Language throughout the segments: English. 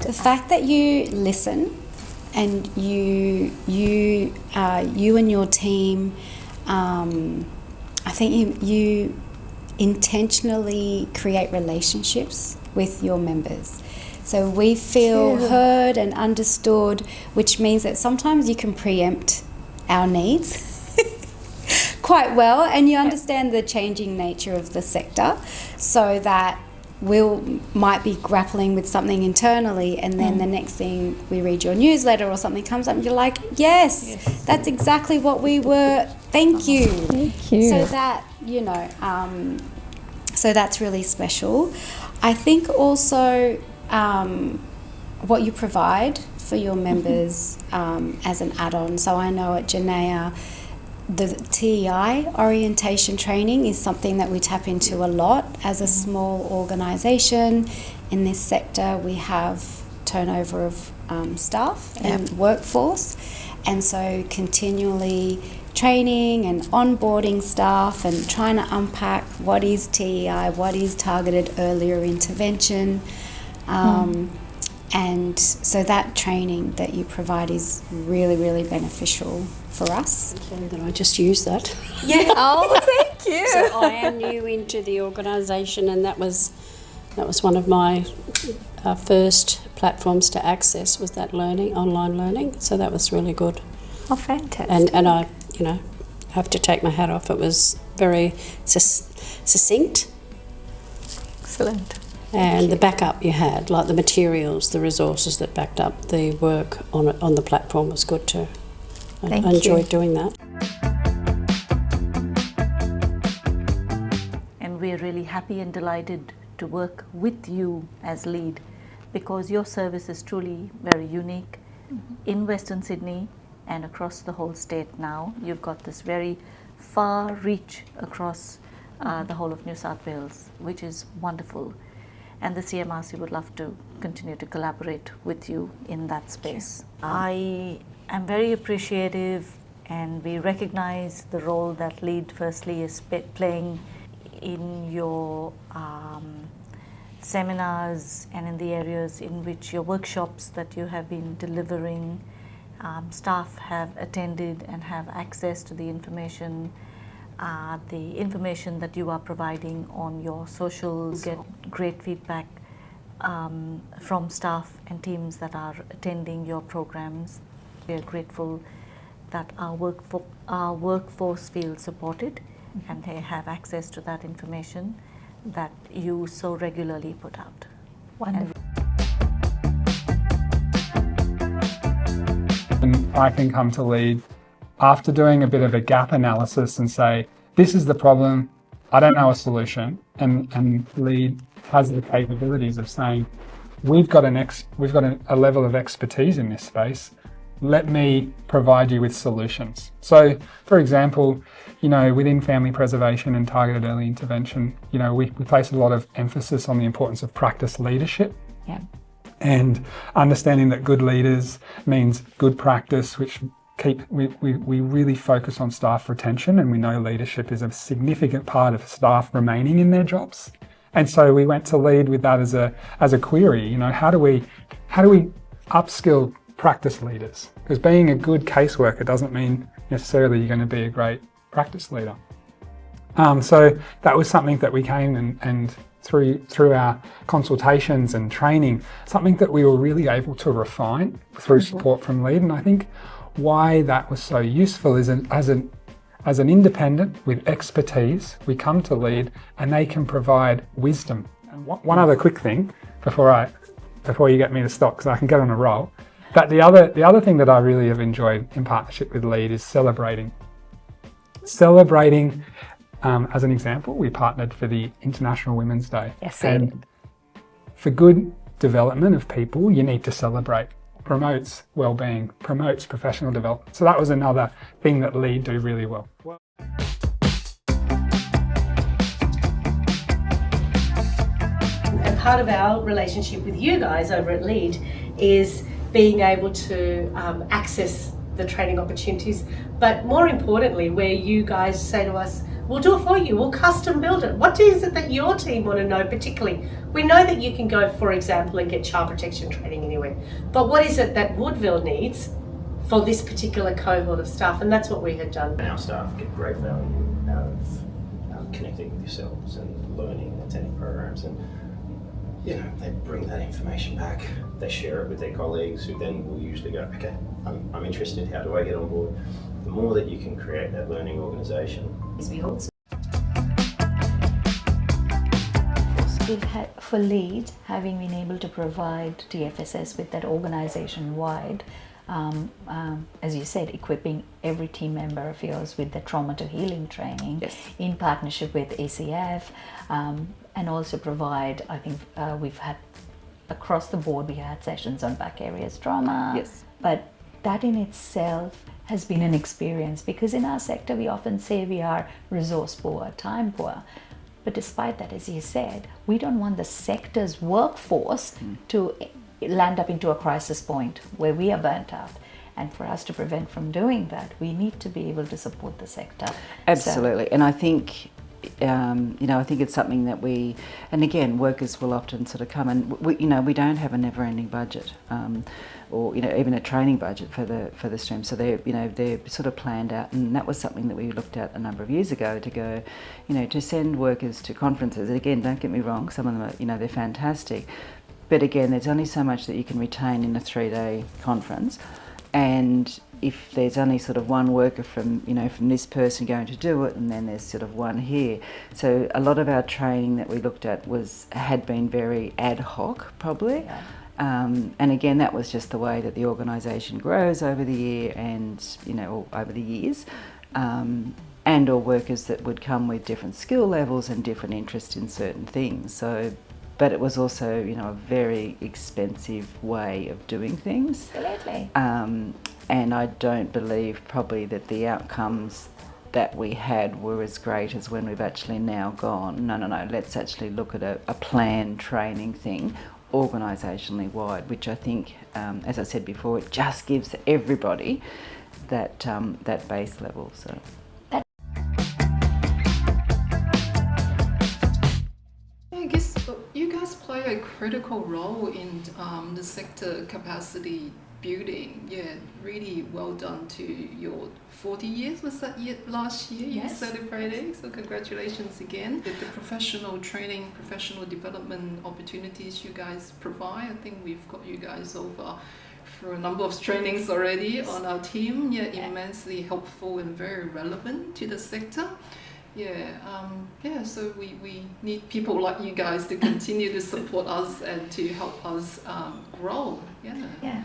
The fact that you listen and you and your team, I think you intentionally create relationships with your members. So we feel heard and understood, which means that sometimes you can preempt our needs quite well, and you understand the changing nature of the sector, so that might be grappling with something internally, and then the next thing we read your newsletter or something comes up and you're like, yes. That's exactly what we were, thank you. So that, so that's really special. I think also what you provide for your members as an add-on. So I know at Janaea, the TEI orientation training is something that we tap into a lot. As a small organisation in this sector, we have turnover of staff and workforce, and so continually training and onboarding staff and trying to unpack what is TEI, what is targeted earlier intervention. And so that training that you provide is really, really beneficial for us. That I just use that. Yeah. Oh, thank you. So I am new into the organisation, and that was one of my first platforms to access, was that online learning. So that was really good. Oh, fantastic. And I, have to take my hat off. It was very succinct. Excellent. And the backup you had, like the materials, the resources that backed up the work on the platform, was good too. I enjoyed doing that. And we're really happy and delighted to work with you as lead, because your service is truly very unique in Western Sydney and across the whole state now. You've got this very far reach across the whole of New South Wales, which is wonderful. And the CMRC would love to continue to collaborate with you in that space. I am very appreciative, and we recognize the role that LEAD firstly is playing in your seminars and in the areas in which your workshops that you have been delivering, staff have attended and have access to the information that you are providing on your socials. Get great feedback from staff and teams that are attending your programs. We are grateful that our workforce feels supported and they have access to that information that you so regularly put out. Wonderful. And I can come to LEAD after doing a bit of a gap analysis and say, this is the problem, I don't know a solution, and LEAD has the capabilities of saying, we've got a level of expertise in this space, let me provide you with solutions. So, for example, within family preservation and targeted early intervention, we place a lot of emphasis on the importance of practice leadership. Yeah. And understanding that good leaders means good practice, which we really focus on staff retention, and we know leadership is a significant part of staff remaining in their jobs. And so we went to LEAD with that as a query. How do we upskill practice leaders? Because being a good caseworker doesn't mean necessarily you're going to be a great practice leader. So that was something that we came and through our consultations and training, something that we were really able to refine through support from LEAD. And I think why that was so useful is as an independent with expertise, we come to LEAD and they can provide wisdom. And one other quick thing before you get me to stop, because I can get on a roll. But the other thing that I really have enjoyed in partnership with LEAD is celebrating. As an example, we partnered for the International Women's Day. Yes, and for good development of people, you need to celebrate. Promotes well-being, promotes professional development. So that was another thing that LEAD do really well. And part of our relationship with you guys over at LEAD is being able to access the training opportunities, but more importantly, where you guys say to us, We'll do it for you. We'll custom build it. What is it that your team want to know particularly? We know that you can go, for example, and get child protection training anywhere. But what is it that Woodville needs for this particular cohort of staff? And that's what we had done. And our staff get great value out of connecting with yourselves and learning, attending programs, and they bring that information back. They share it with their colleagues, who then will usually go, okay, I'm interested, how do I get on board? The more that you can create that learning organisation. For LEAD, having been able to provide TFSS with that organisation-wide, as you said, equipping every team member of yours with the trauma to healing training in partnership with ACF, and also provide, I think we've had across the board, we had sessions on back areas trauma, but that in itself has been an experience, because in our sector we often say we are resource poor, time poor. But despite that, as you said, we don't want the sector's workforce to land up into a crisis point where we are burnt out. And for us to prevent from doing that, we need to be able to support the sector. Absolutely. And I think, I think it's something that and again, workers will often sort of come and, we don't have a never-ending budget. Or even a training budget for the stream, so they're sort of planned out, and that was something that we looked at a number of years ago, to go, to send workers to conferences. And again, don't get me wrong, some of them are, they're fantastic, but again, there's only so much that you can retain in a 3-day conference, and if there's only sort of one worker from this person going to do it, and then there's sort of one here, so a lot of our training that we looked at had been very ad hoc, probably. Yeah. And again, that was just the way that the organisation grows over the year, and or over the years, and or workers that would come with different skill levels and different interests in certain things. So, but it was also a very expensive way of doing things. Absolutely. And I don't believe probably that the outcomes that we had were as great as when we've actually now gone, no, let's actually look at a planned training thing, organisationally wide, which I think, as I said before, it just gives everybody that base level. So. I guess you guys play a critical role in the sector capacity building. Yeah, really well done to your 40 years, was that last year you celebrated, so congratulations again. The professional training, professional development opportunities you guys provide, I think we've got you guys over for a number of trainings already on our team. Immensely helpful and very relevant to the sector. So we need people like you guys to continue to support us and to help us grow. Yeah,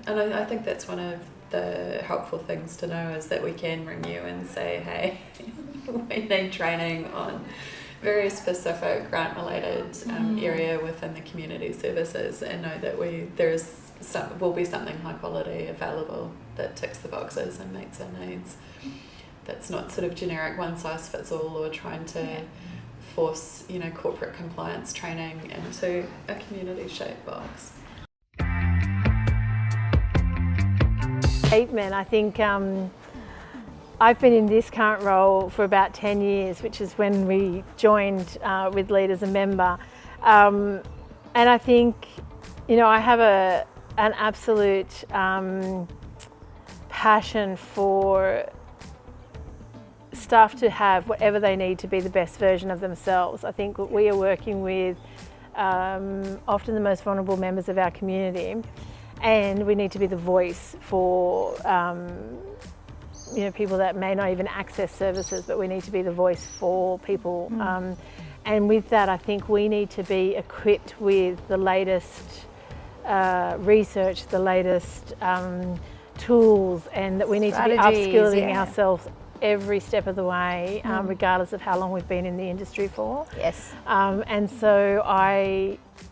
and I think that's one of the helpful things to know, is that we can ring you and say, hey, we need training on very specific grant-related area within the community services, and know that will be something high quality available that ticks the boxes and meets our needs. That's not sort of generic one-size-fits-all, or trying to force corporate compliance training into a community-shaped box. I think I've been in this current role for about 10 years, which is when we joined with LEAD as a member. And I think, I have an absolute passion for staff to have whatever they need to be the best version of themselves. I think we are working with often the most vulnerable members of our community, and we need to be the voice for people that may not even access services, but we need to be the voice for people. And with that, I think we need to be equipped with the latest research, the latest tools, and that we need to be upskilling ourselves every step of the way, regardless of how long we've been in the industry for. Yes. And so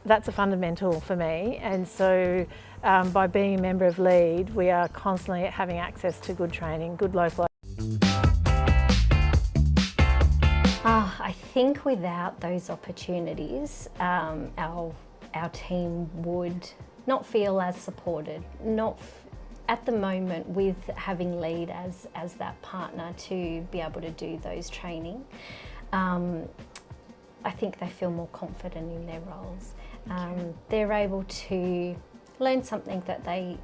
that's a fundamental for me. And so by being a member of LEAD, we are constantly having access to good training, good local. I think without those opportunities, our team would not feel as supported, at the moment, with having LEAD as that partner to be able to do those training, I think they feel more confident in their roles. They're able to learn something that they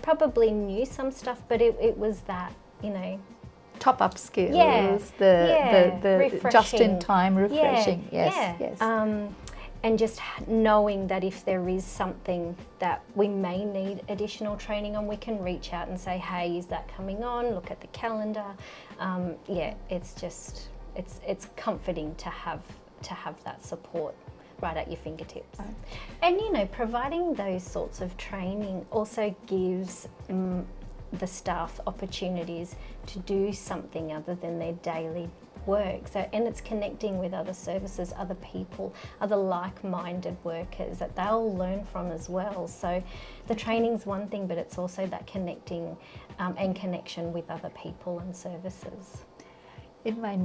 probably knew some stuff, but it was that, you know, Top up skills, Yeah, the refreshing. just in time refreshing. Yes. And just knowing that if there is something that we may need additional training on, we can reach out and say, hey, is that coming on? Look at the calendar. It's just, it's comforting to have that support right at your fingertips. Right. And, you know, providing those sorts of training also gives the staff opportunities to do something other than their daily work. So, and it's connecting with other services, other people, other like-minded workers that they'll learn from as well. So the training's one thing, but it's also that connecting and connection with other people and services. In my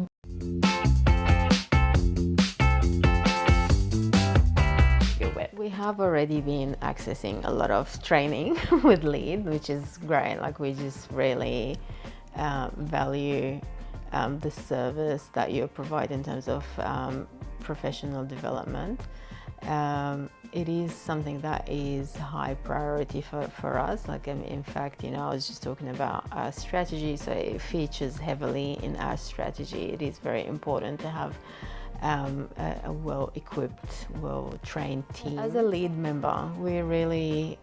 We have already been accessing a lot of training with LEAD, which is great. Like, we just really value the service that you provide in terms of professional development. It is something that is high priority for us. Like, in fact, you know, I was just talking about our strategy, so it features heavily in our strategy. It is very important to have a well-equipped, well-trained team. As a LEAD member, we really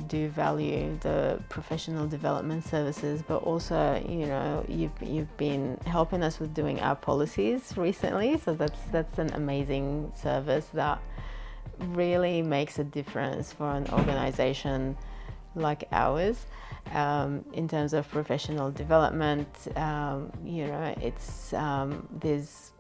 do value the professional development services, but also, you know, you've been helping us with doing our policies recently, so that's an amazing service that really makes a difference for an organisation like ours. In terms of professional development, you know, it's there's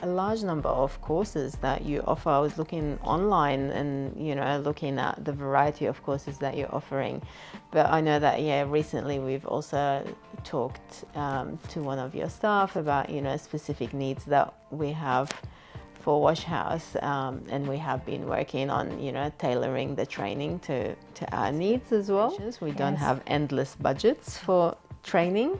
a large number of courses that you offer. I was looking online and, you know, looking at the variety of courses that you're offering. But I know that, recently we've also talked to one of your staff about, you know, specific needs that we have for Wash House, and we have been working on, you know, tailoring the training to our needs as well. We don't have endless budgets for training.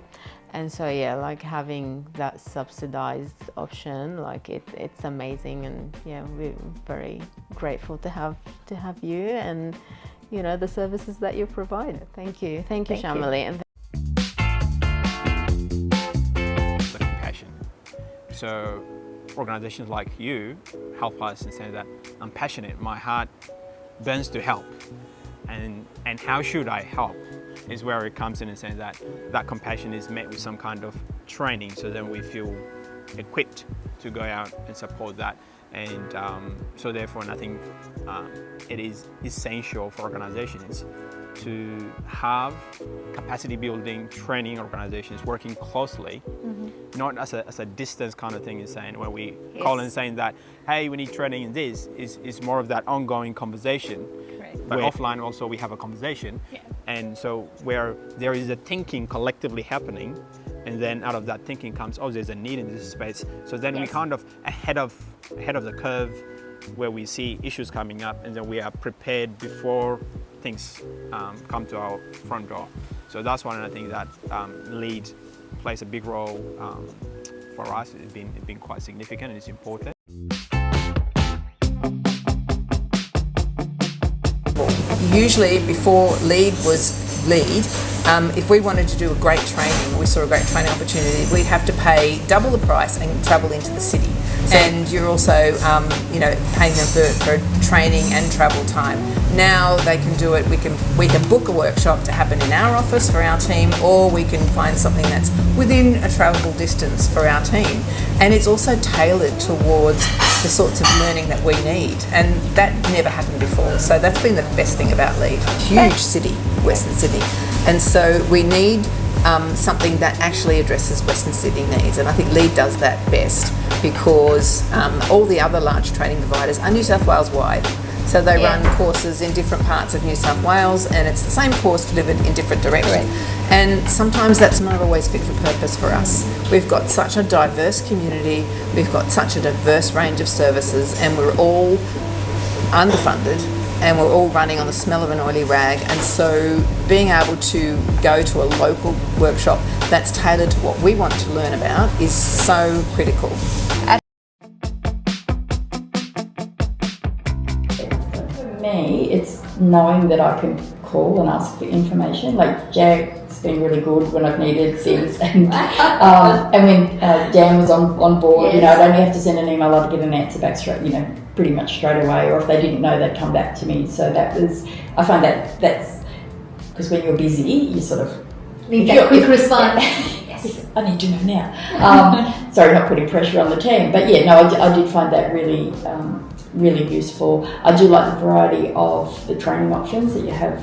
And so, like, having that subsidized option, like, it's amazing, and we're very grateful to have you and, you know, the services that you provide. Thank you, Shamali. And the compassion. So organizations like you help us in saying that I'm passionate, my heart burns to help, and how should I help? Is where it comes in and saying that compassion is met with some kind of training, so then we feel equipped to go out and support that. And so therefore, and I think it is essential for organizations to have capacity building training organizations working closely, not as a distance kind of thing, is saying where we call and saying that, hey, we need training in this, is more of that ongoing conversation. But offline also we have a conversation, and so where there is a thinking collectively happening, and then out of that thinking comes, oh, there's a need in this space. So then we kind of ahead of the curve, where we see issues coming up, and then we are prepared before things come to our front door. So that's one of the things that LEAD plays a big role for us. It's been quite significant, and it's important. Usually before LEAD was LEAD, if we wanted to do a great training, we saw a great training opportunity, we'd have to pay double the price and travel into the city. And you're also, paying them for training and travel time. Now they can do it. We can book a workshop to happen in our office for our team, or we can find something that's within a travelable distance for our team. And it's also tailored towards the sorts of learning that we need, and that never happened before. So that's been the best thing about LEAD. Huge city, Western Sydney, and so we need something that actually addresses Western Sydney needs, and I think LEAD does that best, because all the other large training providers are New South Wales wide. So they run courses in different parts of New South Wales, and it's the same course delivered in different directions. And sometimes that's not always fit for purpose for us. We've got such a diverse community, we've got such a diverse range of services, and we're all underfunded and we're all running on the smell of an oily rag. And so being able to go to a local workshop that's tailored to what we want to learn about is so critical. For me, it's knowing that I can call and ask for information. Like Jack's been really good when I've needed things, and when Dan was on board, Yes. I'd only have to send an email, I'd get an answer back straight, pretty much straight away. Or if they didn't know, they'd come back to me. So I find that's because when you're busy, you sort of Need that quick response. Yes, I need to know now. Sorry, not putting pressure on the team, but yeah, no, I did find that really, really useful. I do like the variety of the training options that you have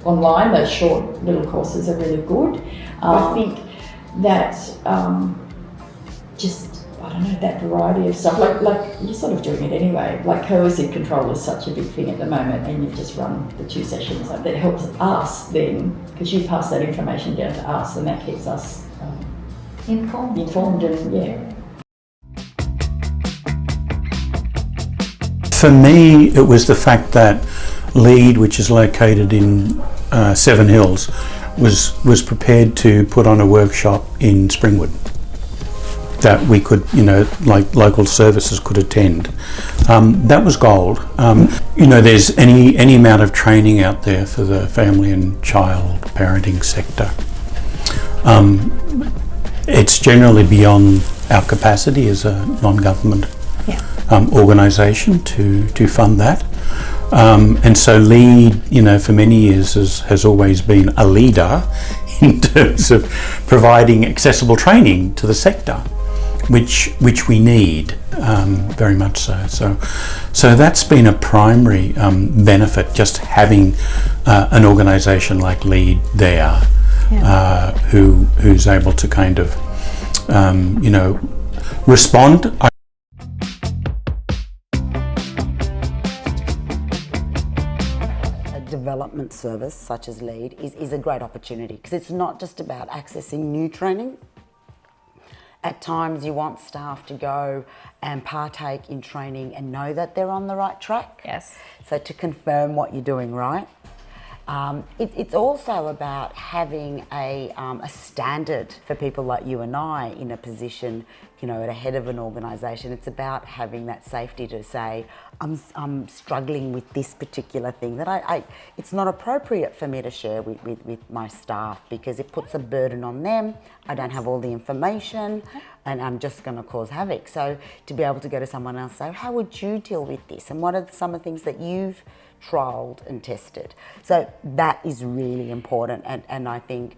online. Those short little courses are really good. I think that that variety of stuff, like you're sort of doing it anyway. Like coercive control is such a big thing at the moment, and you've just run the 2 sessions. Like that helps us then, because you pass that information down to us, and that keeps us informed and yeah. For me, it was the fact that Lead, which is located in Seven Hills, was prepared to put on a workshop in Springwood that we could, like local services could attend. That was gold. There's any amount of training out there for the family and child parenting sector. It's generally beyond our capacity as a non-government organisation to fund that. And so Lead, for many years has always been a leader in terms of providing accessible training to the sector, which we need very much so. So that's been a primary benefit, just having an organisation like Lead there, who's able to kind of respond. Development service such as Lead is a great opportunity, because it's not just about accessing new training. At times you want staff to go and partake in training and know that they're on the right track. Yes. So to confirm what you're doing right. It's also about having a standard for people like you and I in a position, at a head of an organisation. It's about having that safety to say, I'm struggling with this particular thing that it's not appropriate for me to share with my staff, because it puts a burden on them. I don't have all the information and I'm just going to cause havoc. So to be able to go to someone else and say, how would you deal with this? And what are some of the things that you've trialled and tested? So that is really important, and I think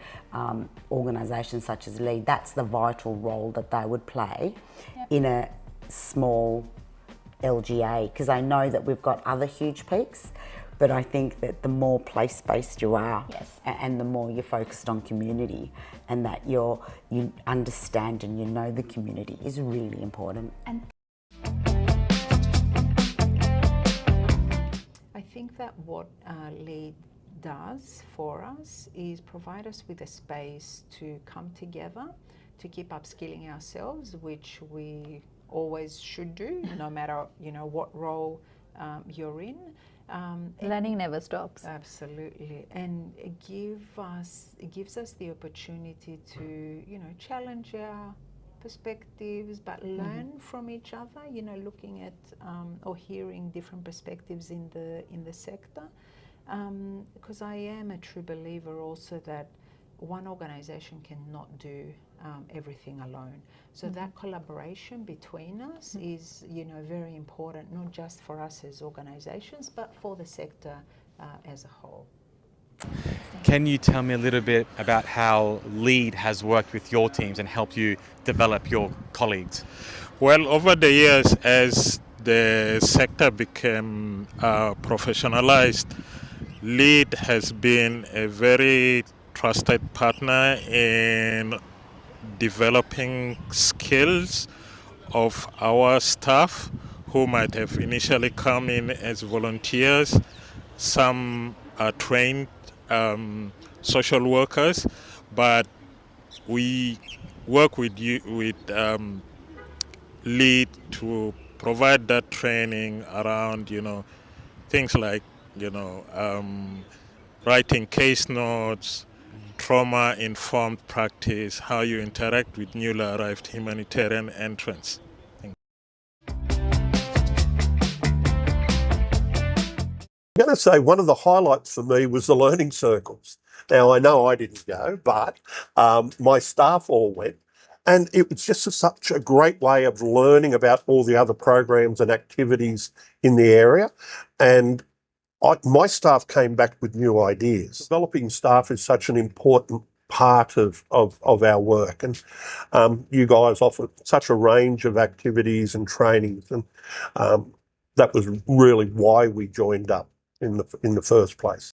organisations such as Lead, that's the vital role that they would play in a small LGA, because I know that we've got other huge peaks, but I think that the more place-based you are, and the more you're focused on community, and that you understand and you know the community is really important. I think that what Lead does for us is provide us with a space to come together, to keep upskilling ourselves, which we always should do, no matter what role you're in. Learning never stops. Absolutely, and it gives us the opportunity to challenge our perspectives, but learn from each other. Looking at or hearing different perspectives in the sector, because I am a true believer also that one organisation cannot do everything alone. So that collaboration between us is very important, not just for us as organisations, but for the sector as a whole. Can you tell me a little bit about how Lead has worked with your teams and helped you develop your colleagues? Well, over the years, as the sector became professionalized, Lead has been a very trusted partner in developing skills of our staff who might have initially come in as volunteers. Some are trained social workers, but we work with Lead to provide that training around, things like, writing case notes, trauma-informed practice, how you interact with newly arrived humanitarian entrants. I'm going to say one of the highlights for me was the learning circles. Now, I know I didn't go, but my staff all went. And it was just such a great way of learning about all the other programs and activities in the area. And my staff came back with new ideas. Developing staff is such an important part of our work. And you guys offer such a range of activities and trainings. And that was really why we joined up in the first place.